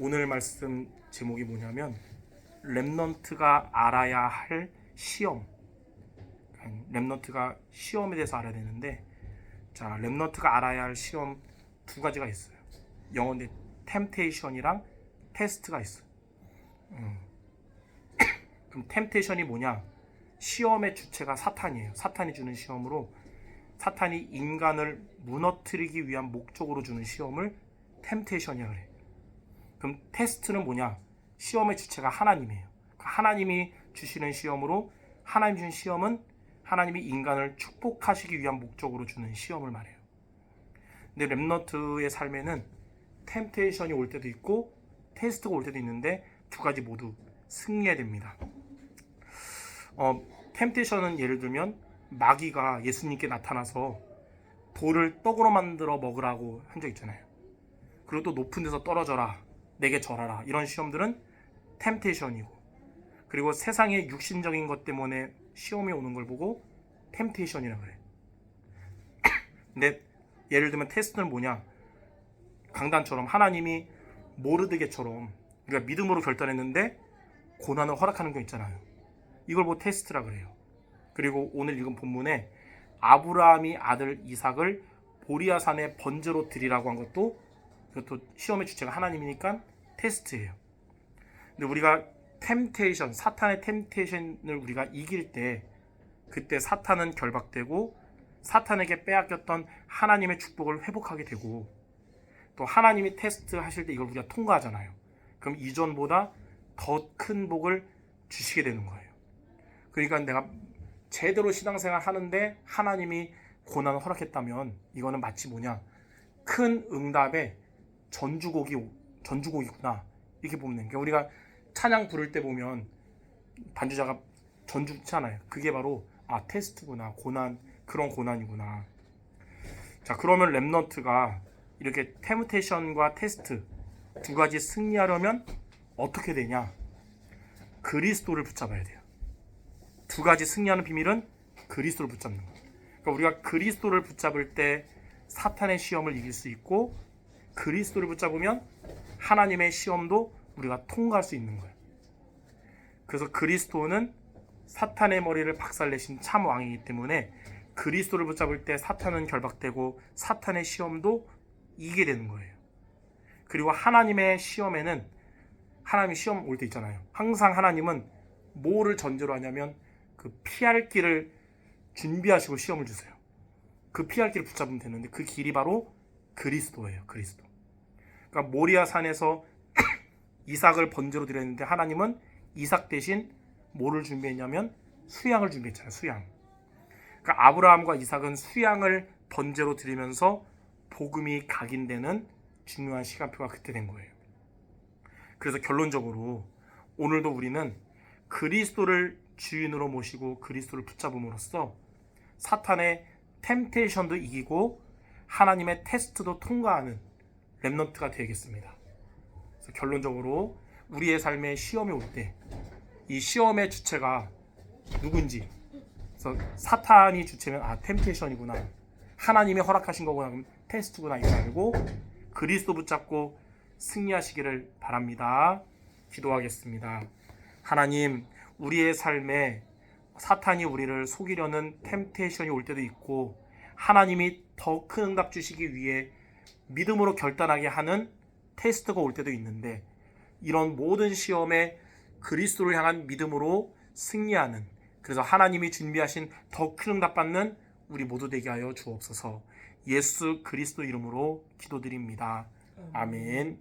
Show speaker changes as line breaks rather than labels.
오늘 말씀 제목이 뭐냐면 렘넌트가 알아야 할 시험. 렘넌트가 시험에 대해서 알아야 되는데, 자, 렘넌트가 알아야 할 시험 두 가지가 있어요. 영어인데 템테이션이랑 테스트가 있어요. 그럼 템테이션이 뭐냐? 시험의 주체가 사탄이에요. 사탄이 주는 시험으로, 사탄이 인간을 무너뜨리기 위한 목적으로 주는 시험을 템테이션이라 그래. 그럼 테스트는 뭐냐? 시험의 주체가 하나님이에요. 하나님이 주시는 시험으로, 하나님 주신 시험은 하나님이 인간을 축복하시기 위한 목적으로 주는 시험을 말해요. 근데 렘넌트의 삶에는 템테이션이 올 때도 있고 테스트가 올 때도 있는데 두 가지 모두 승리해야 됩니다. 템테이션은 예를 들면 마귀가 예수님께 나타나서 돌을 떡으로 만들어 먹으라고 한 적 있잖아요. 그리고 또 높은 데서 떨어져라, 내게 절하라, 이런 시험들은 템테이션이고, 그리고 세상의 육신적인 것 때문에 시험이 오는 걸 보고 템테이션이라고 그래. 근데 예를 들면 테스트는 뭐냐? 강단처럼 하나님이 모르드게처럼 우리가 믿음으로 결단했는데 고난을 허락하는 거 있잖아요. 이걸 뭐 테스트라 그래요. 그리고 오늘 읽은 본문에 아브라함이 아들 이삭을 보리아산의 번제로 드리라고 한 것도, 그것도 시험의 주체가 하나님이니까 테스트예요. 근데 우리가 템테이션, 사탄의 템테이션을 우리가 이길 때, 그때 사탄은 결박되고 사탄에게 빼앗겼던 하나님의 축복을 회복하게 되고, 또 하나님이 테스트 하실 때 이걸 우리가 통과하잖아요. 그럼 이전보다 더 큰 복을 주시게 되는 거예요. 그러니까 내가 제대로 신앙생활 하는데 하나님이 고난을 허락했다면 이거는 마치 뭐냐? 큰 응답의 전주곡이구나, 이렇게 보면 돼요. 그러니까 우리가 찬양 부를 때 보면 반주자가 전주잖아요. 그게 바로 테스트구나, 고난, 그런 고난이구나. 자, 그러면 렘넌트가 이렇게 템테이션과 테스트 두 가지 승리하려면 어떻게 되냐? 그리스도를 붙잡아야 돼요. 두 가지 승리하는 비밀은 그리스도를 붙잡는 거예요. 그러니까 우리가 그리스도를 붙잡을 때 사탄의 시험을 이길 수 있고, 그리스도를 붙잡으면 하나님의 시험도 우리가 통과할 수 있는 거예요. 그래서 그리스도는 사탄의 머리를 박살내신 참 왕이기 때문에 그리스도를 붙잡을 때 사탄은 결박되고 사탄의 시험도 이기게 되는 거예요. 그리고 하나님의 시험에는, 하나님의 시험 올 때 있잖아요. 항상 하나님은 뭐를 전제로 하냐면 그 피할 길을 준비하시고 시험을 주세요. 그 피할 길을 붙잡으면 되는데 그 길이 바로 그리스도예요. 그리스도. 그러니까 모리아 산에서 이삭을 번제로 드렸는데 하나님은 이삭 대신 뭐를 준비했냐면 수양을 준비했잖아요. 수양. 그러니까 아브라함과 이삭은 수양을 번제로 드리면서 복음이 각인되는 중요한 시간표가 그때 된 거예요. 그래서 결론적으로 오늘도 우리는 그리스도를 주인으로 모시고 그리스도를 붙잡음으로써 사탄의 템테이션도 이기고 하나님의 테스트도 통과하는 렘넌트가 되겠습니다. 그래서 결론적으로 우리의 삶에 시험이 올 때 이 시험의 주체가 누군지, 그래서 사탄이 주체면 템테이션이구나, 하나님이 허락하신 거구나, 그럼 테스트구나, 이걸 알고 그리스도 붙잡고 승리하시기를 바랍니다. 기도하겠습니다. 하나님, 우리의 삶에 사탄이 우리를 속이려는 템테이션이 올 때도 있고, 하나님이 더 큰 응답 주시기 위해 믿음으로 결단하게 하는 테스트가 올 때도 있는데, 이런 모든 시험에 그리스도를 향한 믿음으로 승리하는, 그래서 하나님이 준비하신 더 큰 응답 받는 우리 모두 되게 하여 주옵소서. 예수 그리스도 이름으로 기도드립니다. 아멘.